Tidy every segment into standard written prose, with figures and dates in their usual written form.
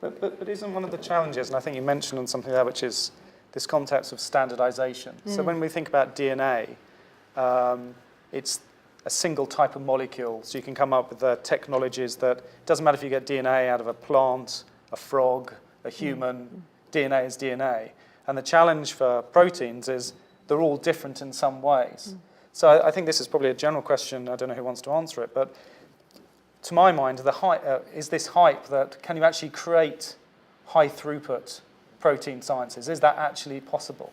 But isn't one of the challenges, and I think you mentioned on something there, which is this concept of standardization. So when we think about DNA, it's a single type of molecule. So you can come up with the technologies that, it doesn't matter if you get DNA out of a plant, a frog, a human, DNA is DNA. And the challenge for proteins is they're all different in some ways. So I think this is probably a general question. I don't know who wants to answer it, but to my mind, is this hype that can you actually create high throughput protein sciences? Is that actually possible?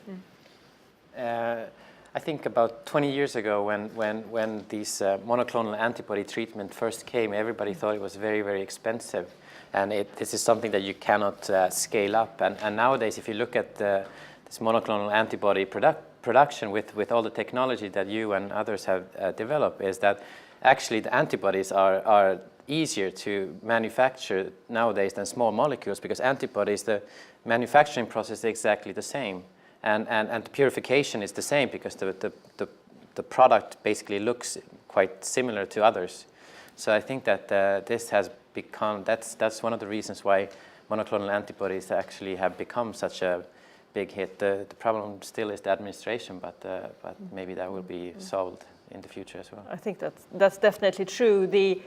I think about 20 years ago when these monoclonal antibody treatment first came, everybody thought it was very, very expensive. And this is something that you cannot scale up. And nowadays, if you look at this monoclonal antibody production with all the technology that you and others have developed, is that actually the antibodies are easier to manufacture nowadays than small molecules, because antibodies, the manufacturing process is exactly the same. And the purification is the same, because the product basically looks quite similar to others. So I think that this has become, that's one of the reasons why monoclonal antibodies actually have become such a big hit. The problem still is the administration, but maybe that will be solved in the future as well. I think that's definitely true. The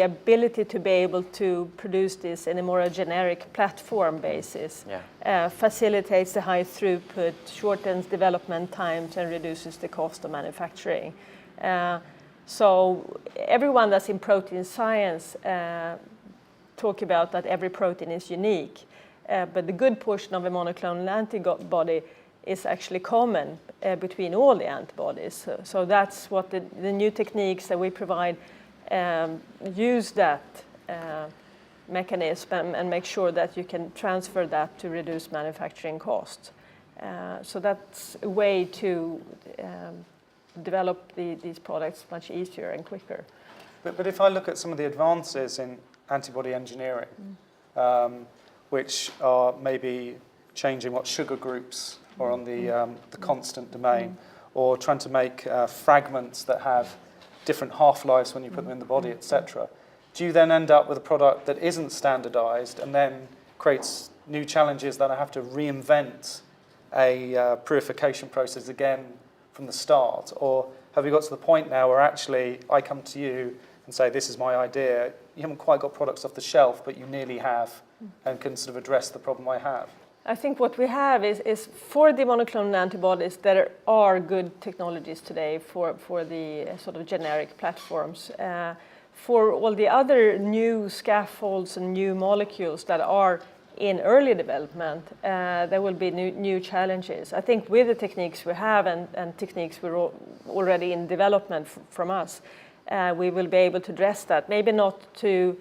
ability to be able to produce this in a more generic platform basis facilitates the high throughput, shortens development times, and reduces the cost of manufacturing. So everyone that's in protein science talk about that every protein is unique, but the good portion of a monoclonal antibody is actually common between all the antibodies. So that's what the new techniques that we provide use that mechanism and make sure that you can transfer that to reduce manufacturing costs. So that's a way to develop these products much easier and quicker. But if I look at some of the advances in antibody engineering, which are maybe changing what sugar groups are on the constant domain, or trying to make fragments that have different half-lives when you put them in the body, etc. Do you then end up with a product that isn't standardized and then creates new challenges that I have to reinvent a purification process again from the start? Or have we got to the point now where actually I come to you and say, this is my idea, you haven't quite got products off the shelf, but you nearly have, and can sort of address the problem I have? I think what we have is for the monoclonal antibodies, there are good technologies today for the sort of generic platforms. For all the other new scaffolds and new molecules that are in early development, there will be new challenges. I think with the techniques we have and techniques we're already in development from us, we will be able to address that. Maybe not to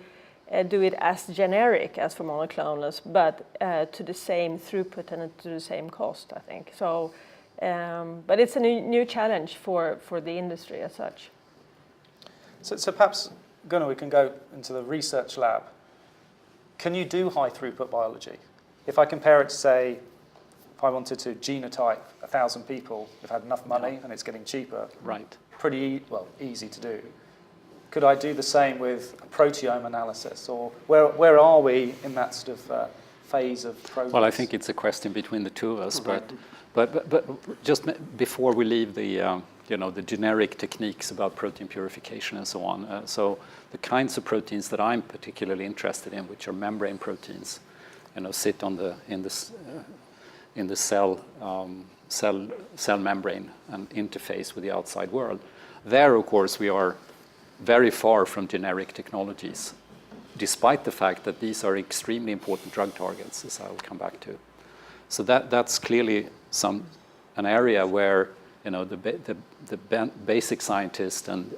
do it as generic as for monoclonals, but to the same throughput and to the same cost, I think. So, but it's a new challenge for the industry as such. So perhaps, Gunnar, we can go into the research lab. Can you do high throughput biology? If I compare it to, say, if I wanted to genotype 1,000 people, if I had enough money and it's getting cheaper, right? Pretty easy to do. Could I do the same with a proteome analysis, or where are we in that sort of phase of progress? Well, I think it's a question between the two of us, but just before we leave the the generic techniques about protein purification and so on. So the kinds of proteins that I'm particularly interested in, which are membrane proteins, sit in the cell membrane and interface with the outside world. There, of course, we are very far from generic technologies, despite the fact that these are extremely important drug targets, as I will come back to. So that's clearly an area where the basic scientists and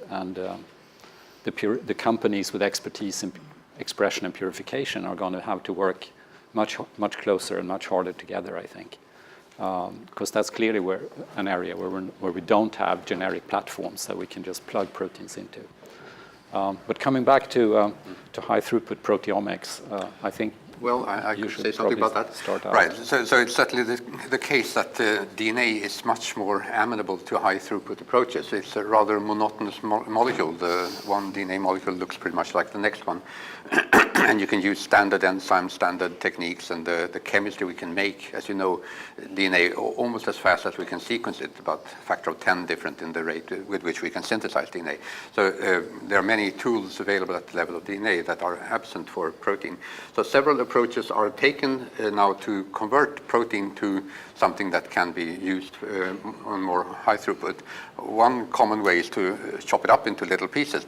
the companies with expertise in expression and purification are going to have to work much closer and much harder together, I think, because that's clearly an area where we don't have generic platforms that we can just plug proteins into. But coming back to high throughput proteomics, I think. Well, I could say something about that. Right. So it's certainly the case that DNA is much more amenable to high throughput approaches. It's a rather monotonous molecule. The one DNA molecule looks pretty much like the next one. and you can use standard enzymes, standard techniques, and the chemistry we can make, as you know, DNA almost as fast as we can sequence it, about a factor of 10 different in the rate with which we can synthesize DNA. So there are many tools available at the level of DNA that are absent for protein. So several approaches are taken now to convert protein to something that can be used on more high throughput. One common way is to chop it up into little pieces,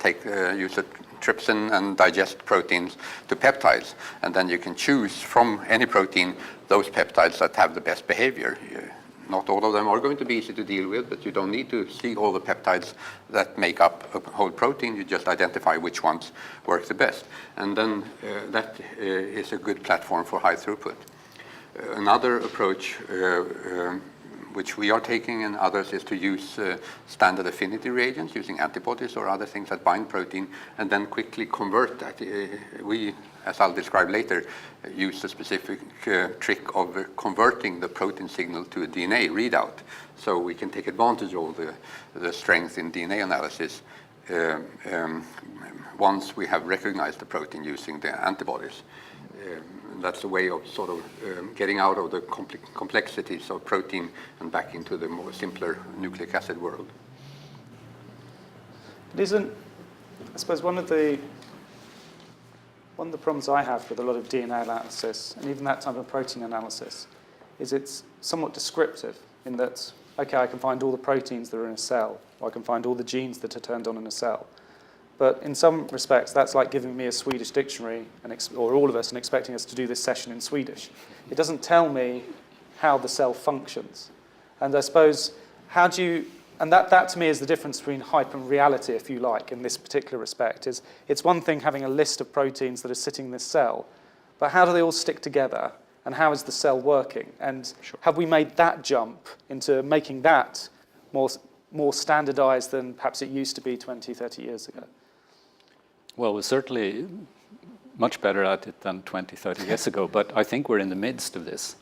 use a trypsin and digest proteins to peptides, and then you can choose from any protein those peptides that have the best behavior. Not all of them are going to be easy to deal with, but you don't need to see all the peptides that make up a whole protein. You just identify which ones work the best, and then that is a good platform for high throughput. Another approach which we are taking and others is to use standard affinity reagents using antibodies or other things that bind protein and then quickly convert that. We, as I'll describe later, use a specific trick of converting the protein signal to a DNA readout, so we can take advantage of the strength in DNA analysis once we have recognized the protein using the antibodies. That's a way of sort of getting out of the complexities of protein and back into the more simpler nucleic acid world. It isn't, I suppose, one of the problems I have with a lot of DNA analysis, and even that type of protein analysis, is it's somewhat descriptive in that, okay, I can find all the proteins that are in a cell, or I can find all the genes that are turned on in a cell. But in some respects, that's like giving me a Swedish dictionary, or all of us, and expecting us to do this session in Swedish. It doesn't tell me how the cell functions. And I suppose, how do you, and that to me is the difference between hype and reality, if you like, in this particular respect, is it's one thing having a list of proteins that are sitting in this cell, but how do they all stick together, and how is the cell working? And have we made that jump into making that more standardized than perhaps it used to be 20, 30 years ago? Well, we're certainly much better at it than 20, 30 years ago, but I think we're in the midst of this,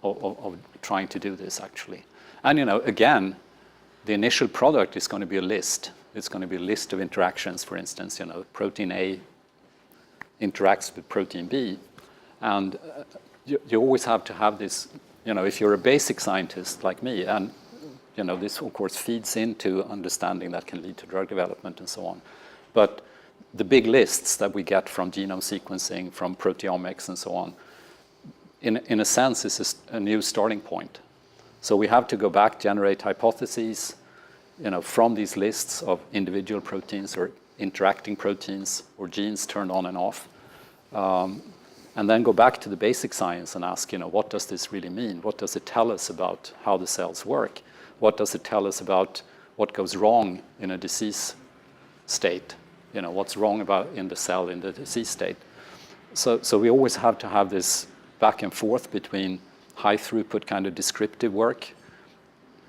of trying to do this, actually. And, you know, again, the initial product is going to be a list. It's going to be a list of interactions, for instance, you know, protein A interacts with protein B, and you always have to have this, you know, if you're a basic scientist like me, and, you know, this, of course, feeds into understanding that can lead to drug development and so on. But the big lists that we get from genome sequencing, from proteomics and so on, in a sense, is a new starting point. So we have to go back, generate hypotheses, you know, from these lists of individual proteins or interacting proteins or genes turned on and off, and then go back to the basic science and ask, you know, what does this really mean? What does it tell us about how the cells work? What does it tell us about what goes wrong in a disease state? You know, what's wrong in the cell in the disease state? So we always have to have this back and forth between high throughput kind of descriptive work,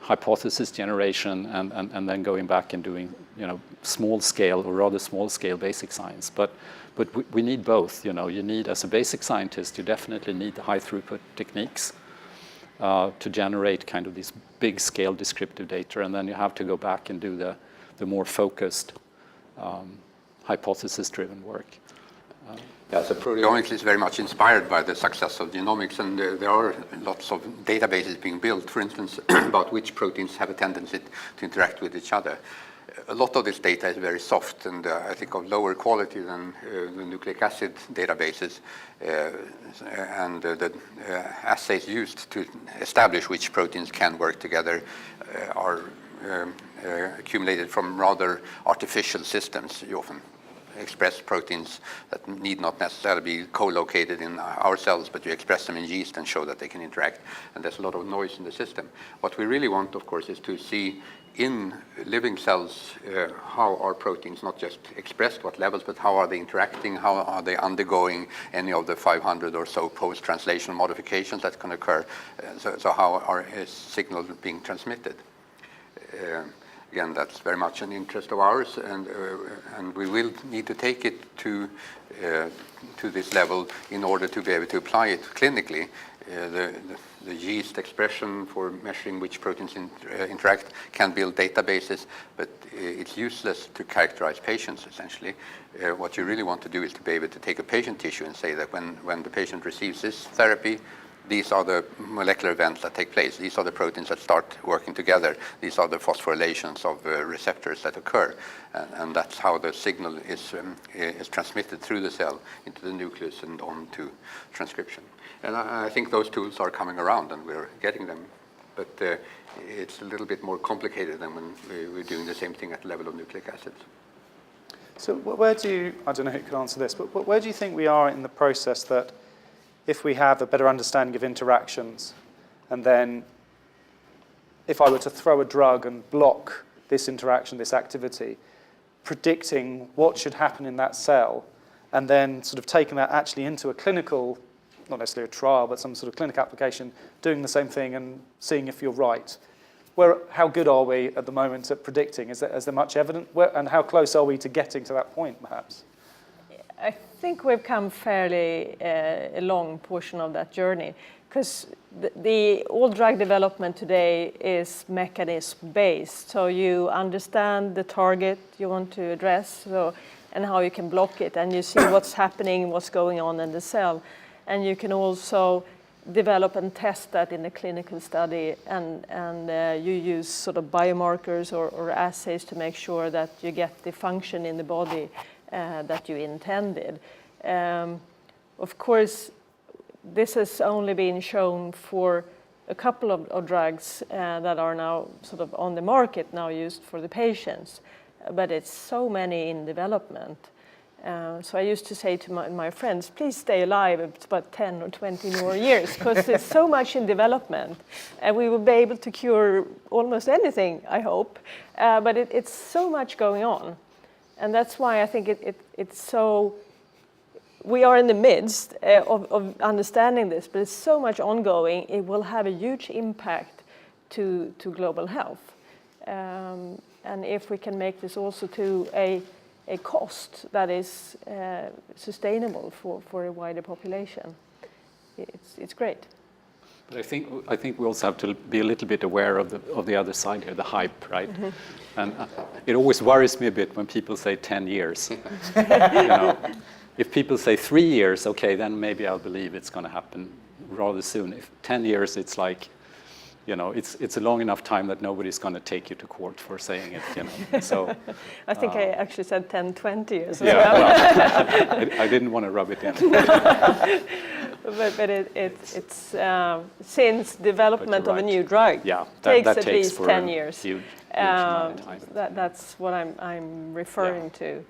hypothesis generation, and then going back and doing, you know, small scale or rather small scale basic science. But we need both. You know, you need, as a basic scientist, you definitely need the high throughput techniques to generate kind of these big scale descriptive data, and then you have to go back and do the more focused hypothesis-driven work. Yeah, so proteomics is very much inspired by the success of genomics, and there are lots of databases being built, for instance, about which proteins have a tendency to interact with each other. A lot of this data is very soft and I think of lower quality than the nucleic acid databases, and the assays used to establish which proteins can work together are accumulated from rather artificial systems. You often express proteins that need not necessarily be co-located in our cells, but you express them in yeast and show that they can interact, and there's a lot of noise in the system. What we really want, of course, is to see in living cells how are proteins not just expressed, what levels, but how are they interacting, how are they undergoing any of the 500 or so post-translational modifications that can occur, so how are signals being transmitted. again, that's very much an interest of ours, and we will need to take it to this level in order to be able to apply it clinically. The yeast expression for measuring which proteins interact can build databases, but it's useless to characterize patients, essentially. What you really want to do is to be able to take a patient tissue and say that when the patient receives this therapy, these are the molecular events that take place. These are the proteins that start working together. These are the phosphorylations of receptors that occur. And that's how the signal is transmitted through the cell into the nucleus and on to transcription. And I think those tools are coming around and we're getting them. But it's a little bit more complicated than when we're doing the same thing at the level of nucleic acids. So where do you, I don't know who can answer this, but where do you think we are in the process that if we have a better understanding of interactions, and then if I were to throw a drug and block this interaction, this activity, predicting what should happen in that cell, and then sort of taking that actually into a clinical, not necessarily a trial, but some sort of clinical application, doing the same thing and seeing if you're right. How good are we at the moment at predicting? Is there much evidence? And how close are we to getting to that point, perhaps? I think we've come fairly a long portion of that journey, because all drug development today is mechanism-based. So you understand the target you want to address, and how you can block it, and you see what's happening, what's going on in the cell. And you can also develop and test that in a clinical study, and you use sort of biomarkers or assays to make sure that you get the function in the body that you intended. Of course, this has only been shown for a couple of drugs that are now sort of on the market, now used for the patients, but it's so many in development. So I used to say to my friends, please stay alive about 10 or 20 more years, because there's so much in development, and we will be able to cure almost anything, I hope, but it's so much going on. And that's why I think it's so, we are in the midst of understanding this, but it's so much ongoing, it will have a huge impact to global health. And if we can make this also to a cost that is sustainable for a wider population, it's great. But I think we also have to be a little bit aware of the other side here, the hype, right? Mm-hmm. And it always worries me a bit when people say 10 years. If people say 3 years, okay, then maybe I'll believe it's going to happen rather soon. If 10 years, it's like, it's a long enough time that nobody's going to take you to court for saying it. So I think I actually said 10, 20 years. Yeah, well, I didn't want to rub it in. But it's since development of a new drug takes at least 10 years. Huge amount of time. That's what I'm referring to.